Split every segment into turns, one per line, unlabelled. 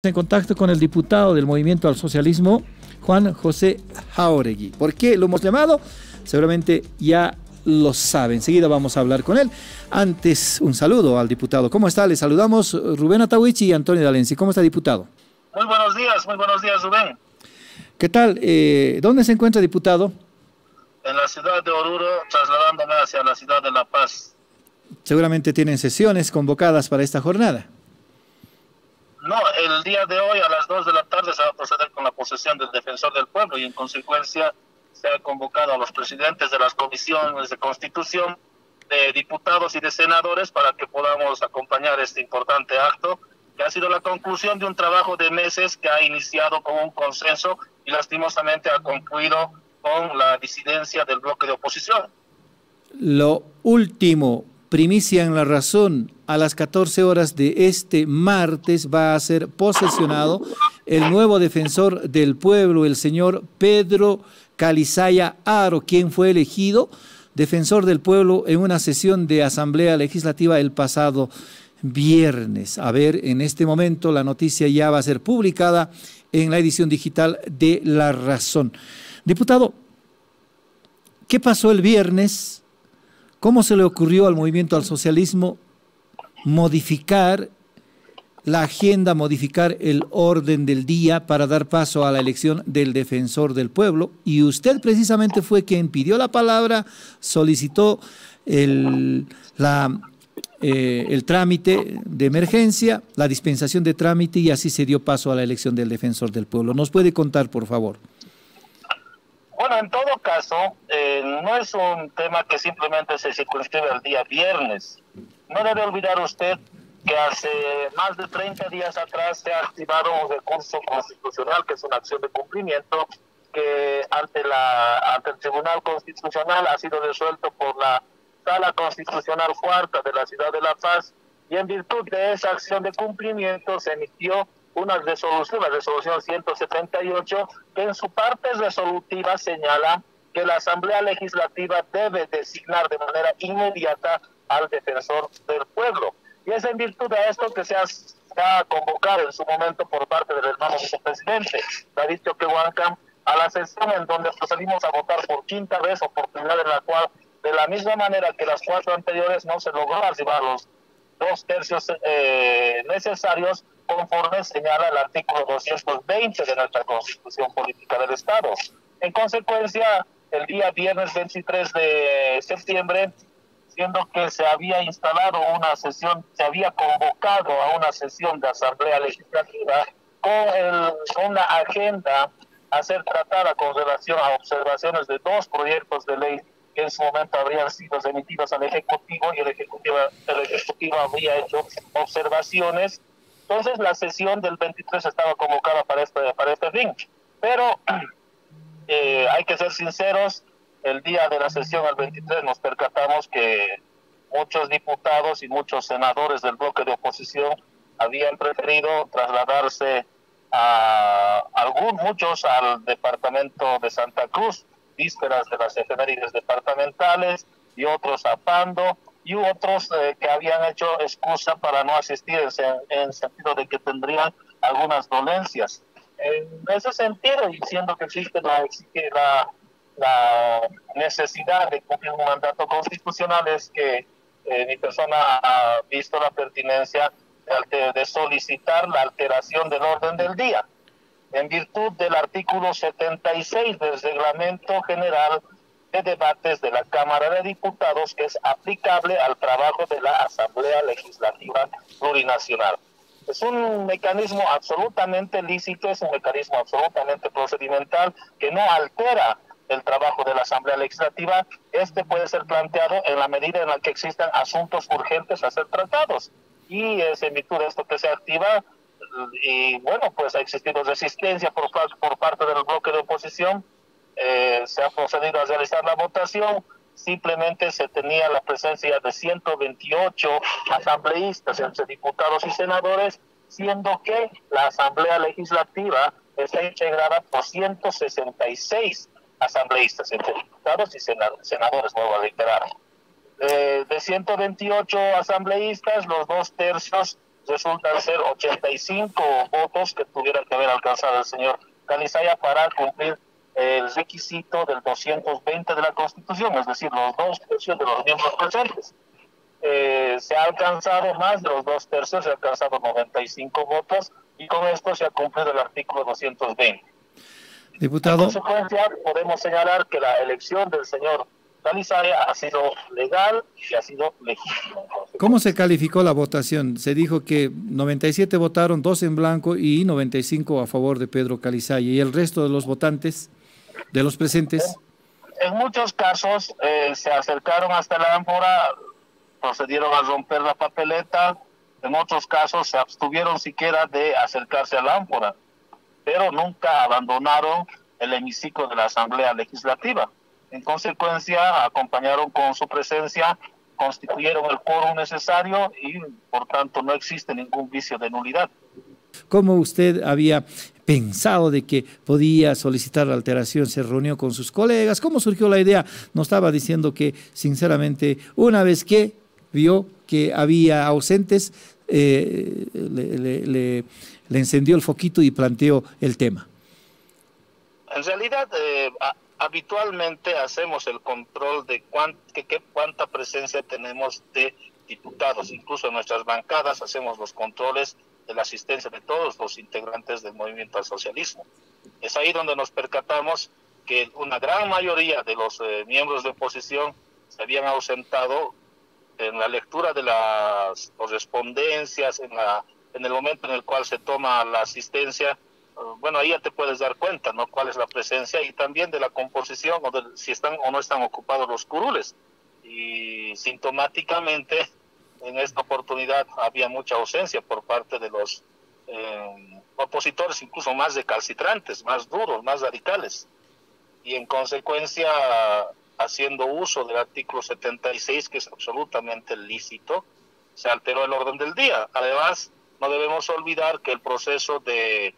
En contacto con el diputado del Movimiento al Socialismo, Juan José Jáuregui. ¿Por qué lo hemos llamado? Seguramente ya lo saben. Enseguida vamos a hablar con él. Antes, un saludo al diputado. ¿Cómo está? Le saludamos Rubén Atahuichi y Antonio Dalenzi. ¿Cómo está, diputado?
Muy buenos días, Rubén.
¿Qué tal? ¿Dónde se encuentra, diputado?
En la ciudad de Oruro, trasladándome hacia la ciudad de La Paz.
Seguramente tienen sesiones convocadas para esta jornada.
No, el día de hoy a las 2 de la tarde se va a proceder con la posesión del defensor del pueblo y en consecuencia se ha convocado a los presidentes de las comisiones de constitución, de diputados y de senadores para que podamos acompañar este importante acto que ha sido la conclusión de un trabajo de meses que ha iniciado con un consenso y lastimosamente ha concluido con la disidencia del bloque de oposición.
Lo último, primicia en La Razón, a las 14 horas de este martes va a ser posesionado el nuevo defensor del pueblo, el señor Pedro Calizaya Aro, quien fue elegido defensor del pueblo en una sesión de Asamblea Legislativa el pasado viernes. A ver, en este momento la noticia ya va a ser publicada en la edición digital de La Razón. Diputado, ¿qué pasó el viernes? ¿Cómo se le ocurrió al Movimiento al Socialismo modificar la agenda, modificar el orden del día para dar paso a la elección del defensor del pueblo? Y usted precisamente fue quien pidió la palabra, solicitó el trámite de emergencia, la dispensación de trámite y así se dio paso a la elección del defensor del pueblo. ¿Nos puede contar, por favor?
Bueno, en todo caso, no es un tema que simplemente se circunscribe al día viernes. No debe olvidar usted que hace más de 30 días atrás se ha activado un recurso constitucional, que es una acción de cumplimiento, que ante el Tribunal Constitucional ha sido resuelto por la Sala Constitucional Cuarta de la ciudad de La Paz, y en virtud de esa acción de cumplimiento se emitió una resolución, la resolución 178, que en su parte resolutiva señala que la Asamblea Legislativa debe designar de manera inmediata al defensor del pueblo. Y es en virtud de esto que se ha convocado en su momento por parte del hermano vicepresidente, David Choquehuanca, a la sesión en donde procedimos a votar por quinta vez, oportunidad en la cual, de la misma manera que las 4 anteriores, no se logró archivar los 2/3 necesarios, conforme señala el artículo 220 de nuestra Constitución Política del Estado. En consecuencia, el día viernes 23 de septiembre, siendo que se había instalado una sesión, se había convocado a una sesión de Asamblea Legislativa con una agenda a ser tratada con relación a observaciones de 2 proyectos de ley que en su momento habrían sido remitidos al Ejecutivo y el Ejecutivo habría hecho observaciones. Entonces la sesión del 23 estaba convocada para este fin. Pero hay que ser sinceros, el día de la sesión al 23 nos percatamos que muchos diputados y muchos senadores del bloque de oposición habían preferido trasladarse muchos al departamento de Santa Cruz, vísperas de las efemérides departamentales, y otros a Pando, y otros que habían hecho excusa para no asistir en el sentido de que tendrían algunas dolencias. En ese sentido, y siendo que existe la necesidad de cumplir un mandato constitucional, es que mi persona ha visto la pertinencia de solicitar la alteración del orden del día, en virtud del artículo 76 del Reglamento General de Debates de la Cámara de Diputados, que es aplicable al trabajo de la Asamblea Legislativa Plurinacional. Es un mecanismo absolutamente lícito, es un mecanismo absolutamente procedimental que no altera el trabajo de la Asamblea Legislativa. Este puede ser planteado en la medida en la que existan asuntos urgentes a ser tratados. Y es en virtud de esto que se activa, y bueno, pues ha existido resistencia por parte del bloque de oposición. Se ha procedido a realizar la votación. Simplemente se tenía la presencia de 128 asambleístas entre diputados y senadores, siendo que la Asamblea Legislativa está integrada por 166 asambleístas entre diputados y senadores, vuelvo a reiterar. De 128 asambleístas, los 2/3 resultan ser 85 votos que tuviera que haber alcanzado el señor Calizaya para cumplir el requisito del 220 de la Constitución, es decir, los 2 tercios de los miembros presentes. Se ha alcanzado más de los 2 tercios, se ha alcanzado 95 votos y con esto se ha cumplido el artículo 220.
Diputado.
En consecuencia, podemos señalar que la elección del señor Calizaya ha sido legal y ha sido legítima.
¿Cómo se calificó la votación? Se dijo que 97 votaron, 2 en blanco y 95 a favor de Pedro Calizaya. ¿Y el resto de los votantes, de los presentes?
En muchos casos se acercaron hasta la ámpora, procedieron a romper la papeleta. En otros casos se abstuvieron siquiera de acercarse a la ámpora, pero nunca abandonaron el hemiciclo de la Asamblea Legislativa. En consecuencia, acompañaron con su presencia, constituyeron el quórum necesario y, por tanto, no existe ningún vicio de nulidad.
¿Cómo usted había pensado de que podía solicitar la alteración? ¿Se reunió con sus colegas? ¿Cómo surgió la idea? Nos estaba diciendo que, sinceramente, una vez que vio que había ausentes, le encendió el foquito y planteó el tema.
En realidad, habitualmente hacemos el control de cuánta presencia tenemos de diputados. Incluso en nuestras bancadas hacemos los controles de la asistencia de todos los integrantes del Movimiento al Socialismo. Es ahí donde nos percatamos que una gran mayoría de los miembros de oposición se habían ausentado en la lectura de las correspondencias, en el momento en el cual se toma la asistencia. Bueno, ahí ya te puedes dar cuenta, ¿no?, cuál es la presencia y también de la composición, o de si están o no están ocupados los curules. Y sintomáticamente, en esta oportunidad había mucha ausencia por parte de los opositores, incluso más recalcitrantes, más duros, más radicales. Y en consecuencia, haciendo uso del artículo 76, que es absolutamente lícito, se alteró el orden del día. Además, no debemos olvidar que el proceso de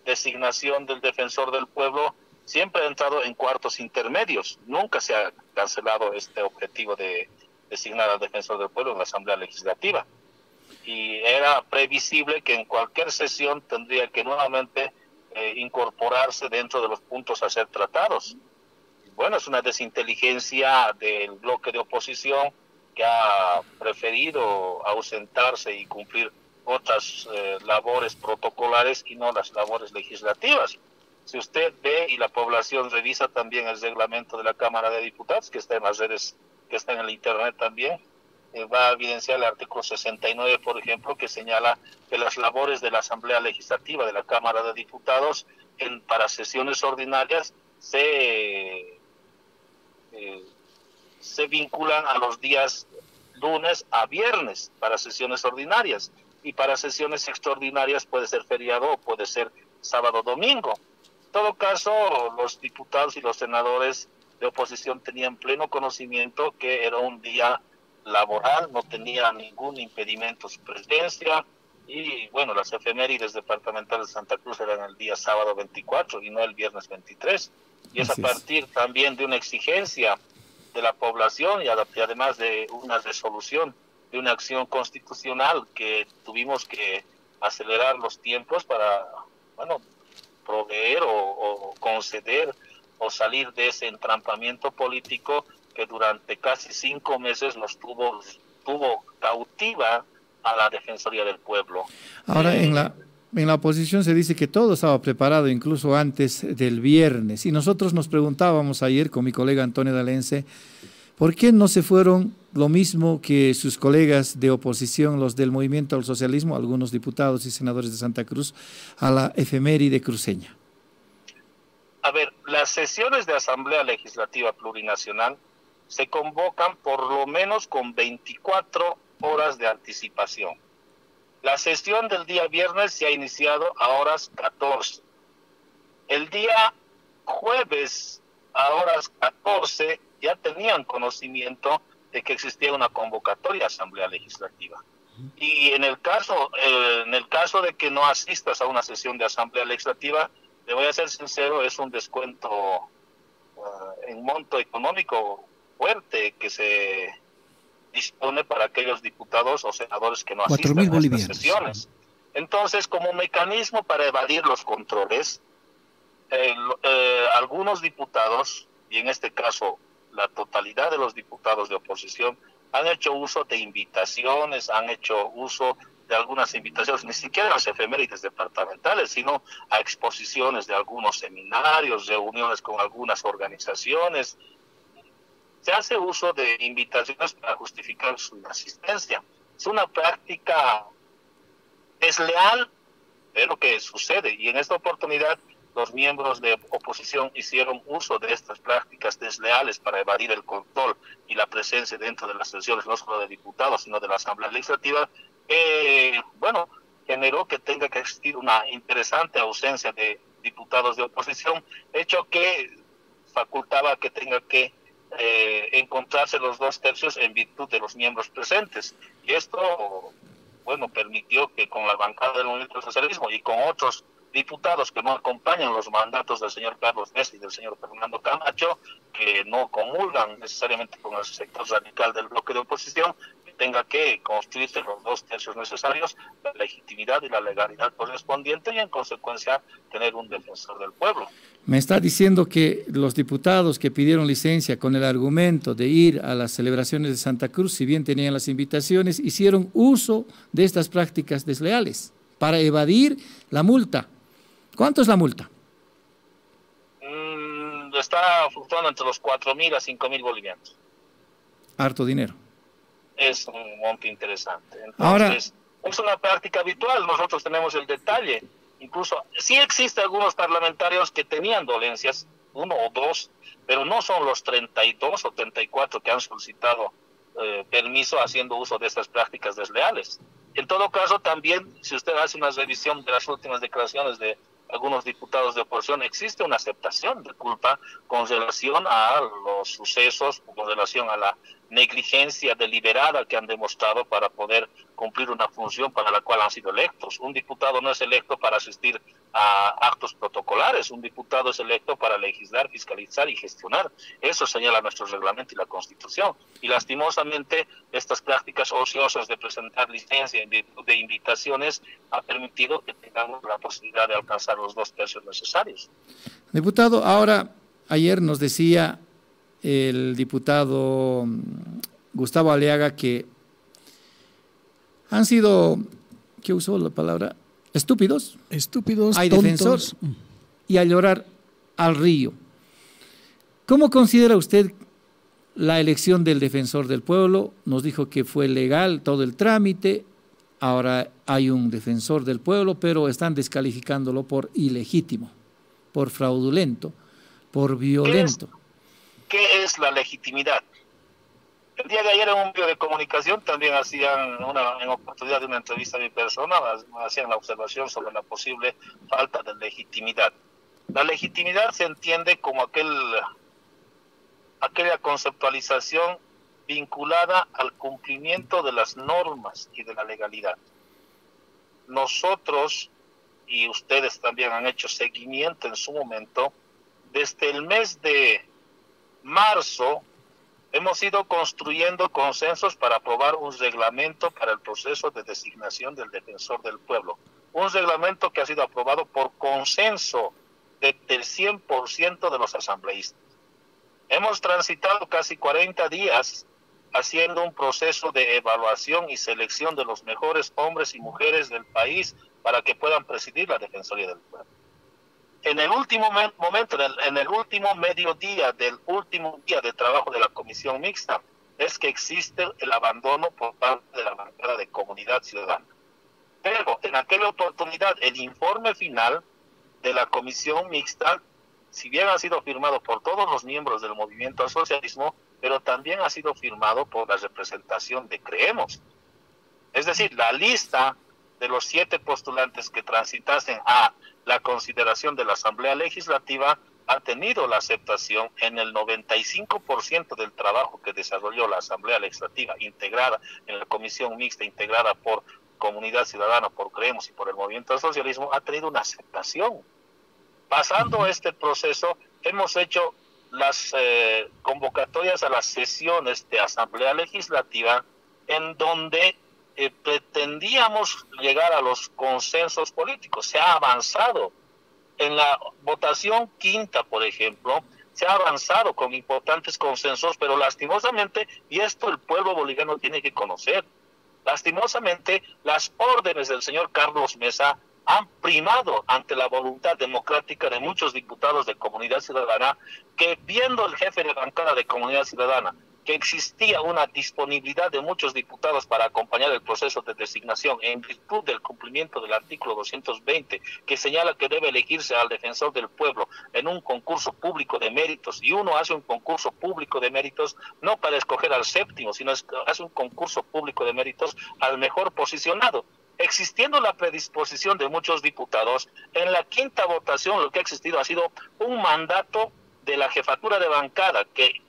designación del defensor del pueblo siempre ha entrado en cuartos intermedios. Nunca se ha cancelado este objetivo de designar al defensor del pueblo en la Asamblea Legislativa. Y era previsible que en cualquier sesión tendría que nuevamente incorporarse dentro de los puntos a ser tratados. Bueno, es una desinteligencia del bloque de oposición que ha preferido ausentarse y cumplir otras labores protocolares y no las labores legislativas. Si usted ve y la población revisa también el reglamento de la Cámara de Diputados, que está en las redes, que está en el internet también, va a evidenciar el artículo 69, por ejemplo, que señala que las labores de la Asamblea Legislativa de la Cámara de Diputados para sesiones ordinarias se vinculan a los días lunes a viernes para sesiones ordinarias, y para sesiones extraordinarias puede ser feriado o puede ser sábado o domingo. En todo caso, los diputados y los senadores de oposición tenían pleno conocimiento que era un día laboral, no tenía ningún impedimento su presencia, y bueno, las efemérides departamentales de Santa Cruz eran el día sábado 24 y no el viernes 23, y es a partir también de una exigencia de la población y además de una resolución de una acción constitucional que tuvimos que acelerar los tiempos para, bueno, proveer o conceder o salir de ese entrampamiento político que durante casi 5 meses nos tuvo cautiva a la Defensoría del Pueblo.
Ahora, en la oposición se dice que todo estaba preparado incluso antes del viernes, y nosotros nos preguntábamos ayer con mi colega Antonio D'Alense, ¿por qué no se fueron lo mismo que sus colegas de oposición, los del Movimiento al Socialismo, algunos diputados y senadores de Santa Cruz, a la efeméride cruceña?
A ver, las sesiones de Asamblea Legislativa Plurinacional se convocan por lo menos con 24 horas de anticipación. La sesión del día viernes se ha iniciado a horas 14. El día jueves a horas 14 ya tenían conocimiento de que existía una convocatoria a Asamblea Legislativa. Y en el caso de que no asistas a una sesión de Asamblea Legislativa, le voy a ser sincero, es un descuento en monto económico fuerte que se dispone para aquellos diputados o senadores que no
4.000
asistan a estas
bolivianos.
sesiones. Entonces, como mecanismo para evadir los controles, algunos diputados, y en este caso la totalidad de los diputados de oposición, han hecho uso de invitaciones, han hecho uso de algunas invitaciones, ni siquiera a las efemérides departamentales, sino a exposiciones de algunos seminarios, reuniones con algunas organizaciones. Se hace uso de invitaciones para justificar su asistencia. Es una práctica desleal, pero que sucede, y en esta oportunidad los miembros de oposición hicieron uso de estas prácticas desleales para evadir el control y la presencia dentro de las sesiones, no solo de diputados, sino de la Asamblea Legislativa, bueno, generó que tenga que existir una interesante ausencia de diputados de oposición, hecho que facultaba que tenga que encontrarse los 2/3 en virtud de los miembros presentes. Y esto, bueno, permitió que con la bancada del Movimiento Socialismo y con otros diputados que no acompañan los mandatos del señor Carlos Mesa y del señor Fernando Camacho, que no comulgan necesariamente con el sector radical del bloque de oposición, que tenga que construirse los 2/3 necesarios, la legitimidad y la legalidad correspondiente, y en consecuencia tener un defensor del pueblo.
Me está diciendo que los diputados que pidieron licencia con el argumento de ir a las celebraciones de Santa Cruz, si bien tenían las invitaciones, hicieron uso de estas prácticas desleales para evadir la multa. ¿Cuánto es la multa?
Está fluctuando entre los 4.000 a 5.000 bolivianos.
Harto dinero.
Es un monto interesante. Entonces,
ahora,
es una práctica habitual. Nosotros tenemos el detalle. Incluso, sí existen algunos parlamentarios que tenían dolencias, 1 o 2, pero no son los 32 o 34 que han solicitado permiso haciendo uso de estas prácticas desleales. En todo caso, también, si usted hace una revisión de las últimas declaraciones de algunos diputados de oposición, existe una aceptación de culpa con relación a los sucesos, con relación a la negligencia deliberada que han demostrado para poder cumplir una función para la cual han sido electos. Un diputado no es electo para asistir a actos protocolares, un diputado es electo para legislar, fiscalizar y gestionar. Eso señala nuestro reglamento y la Constitución. Y lastimosamente estas prácticas ociosas de presentar licencia de invitaciones ha permitido que tengamos la posibilidad de alcanzar los 2/3 necesarios.
Diputado, ahora, ayer nos decía el diputado Gustavo Aliaga que han sido, ¿qué usó la palabra? Estúpidos.
Estúpidos,
hay
tontos.
Defensor y a llorar al río. ¿Cómo considera usted la elección del defensor del pueblo? Nos dijo que fue legal todo el trámite, ahora hay un defensor del pueblo, pero están descalificándolo por ilegítimo, por fraudulento, por violento.
¿Qué es la legitimidad? El día de ayer en un medio de comunicación también hacían en oportunidad de una entrevista a mi persona, hacían la observación sobre la posible falta de legitimidad. La legitimidad se entiende como aquella conceptualización vinculada al cumplimiento de las normas y de la legalidad. Nosotros, y ustedes también han hecho seguimiento en su momento, desde el mes de marzo hemos ido construyendo consensos para aprobar un reglamento para el proceso de designación del defensor del pueblo. Un reglamento que ha sido aprobado por consenso del 100% de los asambleístas. Hemos transitado casi 40 días haciendo un proceso de evaluación y selección de los mejores hombres y mujeres del país para que puedan presidir la Defensoría del Pueblo. En el último momento, en el último mediodía del último día de trabajo de la Comisión Mixta, es que existe el abandono por parte de la bancada de Comunidad Ciudadana. Pero en aquella oportunidad, el informe final de la Comisión Mixta, si bien ha sido firmado por todos los miembros del movimiento al socialismo, pero también ha sido firmado por la representación de Creemos. Es decir, la lista de los 7 postulantes que transitasen a la consideración de la Asamblea Legislativa ha tenido la aceptación en el 95% del trabajo que desarrolló la Asamblea Legislativa, integrada en la Comisión Mixta, integrada por Comunidad Ciudadana, por Creemos y por el Movimiento al Socialismo, ha tenido una aceptación. Pasando este proceso, hemos hecho las convocatorias a las sesiones de Asamblea Legislativa en donde pretendíamos llegar a los consensos políticos. Se ha avanzado. En la votación quinta, por ejemplo, se ha avanzado con importantes consensos, pero lastimosamente, y esto el pueblo boliviano tiene que conocer, lastimosamente las órdenes del señor Carlos Mesa han primado ante la voluntad democrática de muchos diputados de Comunidad Ciudadana, que viendo el jefe de bancada de Comunidad Ciudadana que existía una disponibilidad de muchos diputados para acompañar el proceso de designación en virtud del cumplimiento del artículo 220, que señala que debe elegirse al defensor del pueblo en un concurso público de méritos, y uno hace un concurso público de méritos no para escoger al séptimo, sino hace un concurso público de méritos al mejor posicionado. Existiendo la predisposición de muchos diputados, en la quinta votación lo que ha existido ha sido un mandato de la jefatura de bancada que,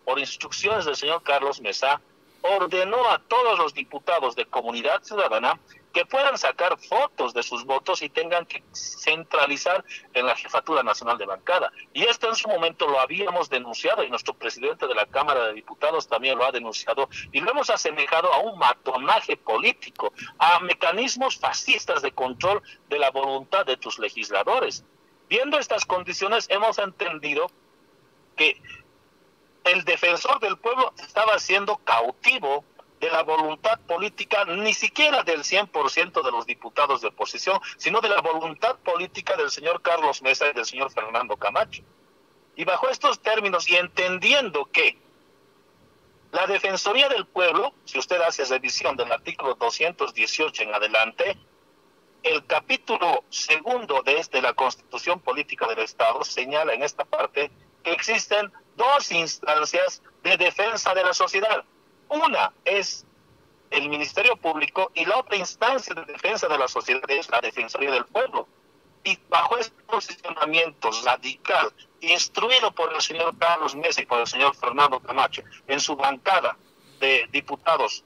por instrucciones del señor Carlos Mesa, ordenó a todos los diputados de Comunidad Ciudadana que puedan sacar fotos de sus votos y tengan que centralizar en la Jefatura Nacional de Bancada. Y esto en su momento lo habíamos denunciado, y nuestro presidente de la Cámara de Diputados también lo ha denunciado, y lo hemos asemejado a un matonaje político, a mecanismos fascistas de control de la voluntad de tus legisladores. Viendo estas condiciones, hemos entendido que el defensor del pueblo estaba siendo cautivo de la voluntad política, ni siquiera del 100% de los diputados de oposición, sino de la voluntad política del señor Carlos Mesa y del señor Fernando Camacho. Y bajo estos términos, y entendiendo que la Defensoría del Pueblo, si usted hace revisión del artículo 218 en adelante, el capítulo segundo de la Constitución Política del Estado señala en esta parte que existen dos instancias de defensa de la sociedad. Una es el Ministerio Público y la otra instancia de defensa de la sociedad es la Defensoría del Pueblo. Y bajo este posicionamiento radical, instruido por el señor Carlos Mesa y por el señor Fernando Camacho, en su bancada de diputados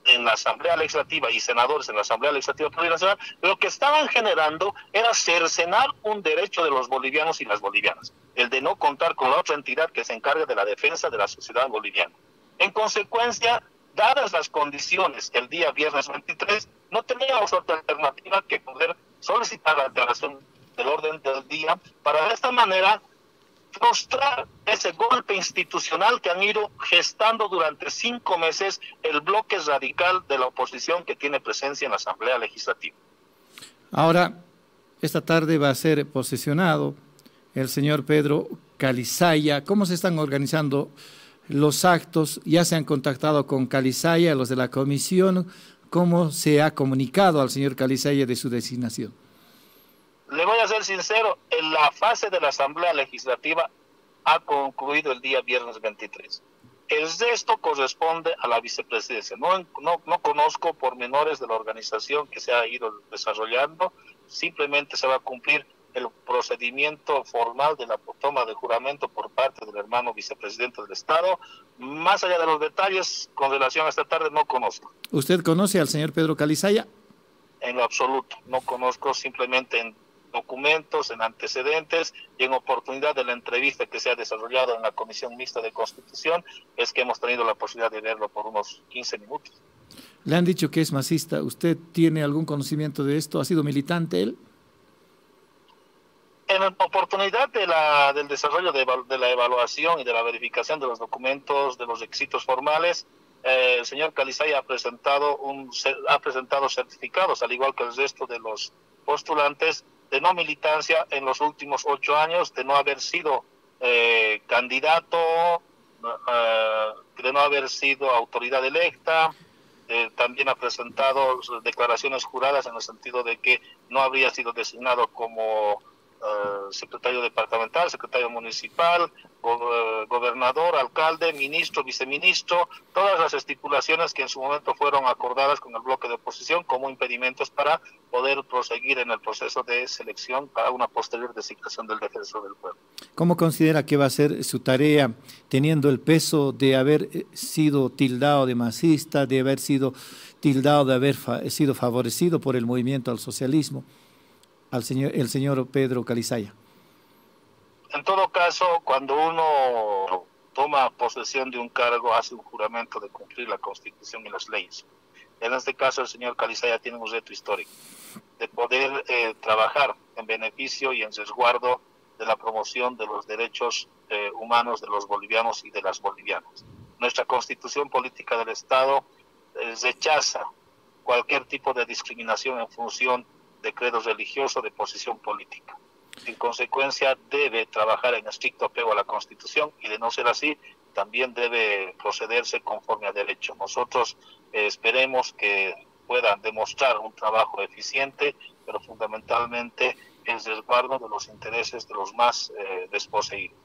en la Asamblea Legislativa y senadores en la Asamblea Legislativa Plurinacional, lo que estaban generando era cercenar un derecho de los bolivianos y las bolivianas, el de no contar con la otra entidad que se encargue de la defensa de la sociedad boliviana. En consecuencia, dadas las condiciones, el día viernes 23, no teníamos otra alternativa que poder solicitar la alteración del orden del día para de esta manera frustrar ese golpe institucional que han ido gestando durante 5 meses el bloque radical de la oposición que tiene presencia en la Asamblea Legislativa.
Ahora, esta tarde va a ser posesionado el señor Pedro Calizaya. ¿Cómo se están organizando los actos? ¿Ya se han contactado con Calizaya, los de la comisión? ¿Cómo se ha comunicado al señor Calizaya de su designación?
Le voy a ser sincero, en la fase de la Asamblea Legislativa ha concluido el día viernes 23. El resto corresponde a la vicepresidencia. No conozco pormenores de la organización que se ha ido desarrollando, simplemente se va a cumplir el procedimiento formal de la toma de juramento por parte del hermano vicepresidente del Estado. Más allá de los detalles, con relación a esta tarde, no conozco.
¿Usted conoce al señor Pedro Calizaya?
En lo absoluto, no conozco, simplemente en documentos, en antecedentes y en oportunidad de la entrevista que se ha desarrollado en la Comisión Mixta de Constitución, es que hemos tenido la posibilidad de verlo por unos 15 minutos.
Le han dicho que es masista. ¿Usted tiene algún conocimiento de esto? ¿Ha sido militante él?
En la oportunidad del desarrollo de la evaluación y de la verificación de los documentos, de los requisitos formales, el señor Calizaya ha presentado certificados, al igual que el resto de los postulantes, de no militancia en los últimos 8 años, de no haber sido candidato, de no haber sido autoridad electa. También ha presentado declaraciones juradas en el sentido de que no habría sido designado como secretario departamental, secretario municipal, gobernador, alcalde, ministro, viceministro, todas las estipulaciones que en su momento fueron acordadas con el bloque de oposición como impedimentos para poder proseguir en el proceso de selección para una posterior designación del defensor del pueblo.
¿Cómo considera que va a ser su tarea teniendo el peso de haber sido tildado de masista, de haber sido tildado de haber sido favorecido por el movimiento al socialismo? El señor Pedro Calizaya.
En en todo caso, cuando uno toma posesión de un cargo, hace un juramento de cumplir la Constitución y las leyes. En este caso, el señor Calizaya tiene un reto histórico de poder trabajar en beneficio y en resguardo de la promoción de los derechos humanos de los bolivianos y de las bolivianas. Nuestra Constitución Política del Estado rechaza cualquier tipo de discriminación en función de credo religioso, de posición política. En consecuencia, debe trabajar en estricto apego a la Constitución y, de no ser así, también debe procederse conforme a derecho. Nosotros esperemos que puedan demostrar un trabajo eficiente, pero fundamentalmente el resguardo de los intereses de los más desposeídos.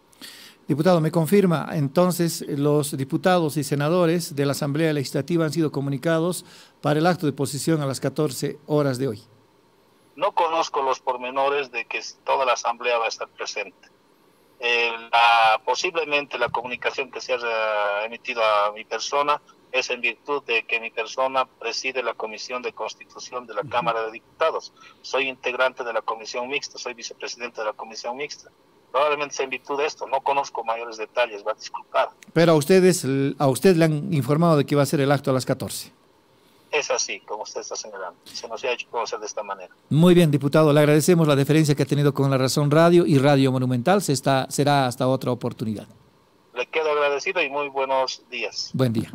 Diputado, ¿me confirma? Entonces, los diputados y senadores de la Asamblea Legislativa han sido comunicados para el acto de posesión a las 14 horas de hoy.
No conozco los pormenores de que toda la Asamblea va a estar presente. Posiblemente la comunicación que se haya emitido a mi persona es en virtud de que mi persona preside la Comisión de Constitución de la Cámara de Diputados. Soy integrante de la Comisión Mixta, soy vicepresidente de la Comisión Mixta. Probablemente sea en virtud de esto, no conozco mayores detalles, va a disculpar.
Pero a usted le han informado de que va a ser el acto a las 14.
Es así, como usted está señalando. Se nos ha hecho conocer de esta manera.
Muy bien, diputado. Le agradecemos la deferencia que ha tenido con La Razón Radio y Radio Monumental. Será hasta otra oportunidad.
Le quedo agradecido y muy buenos días.
Buen día.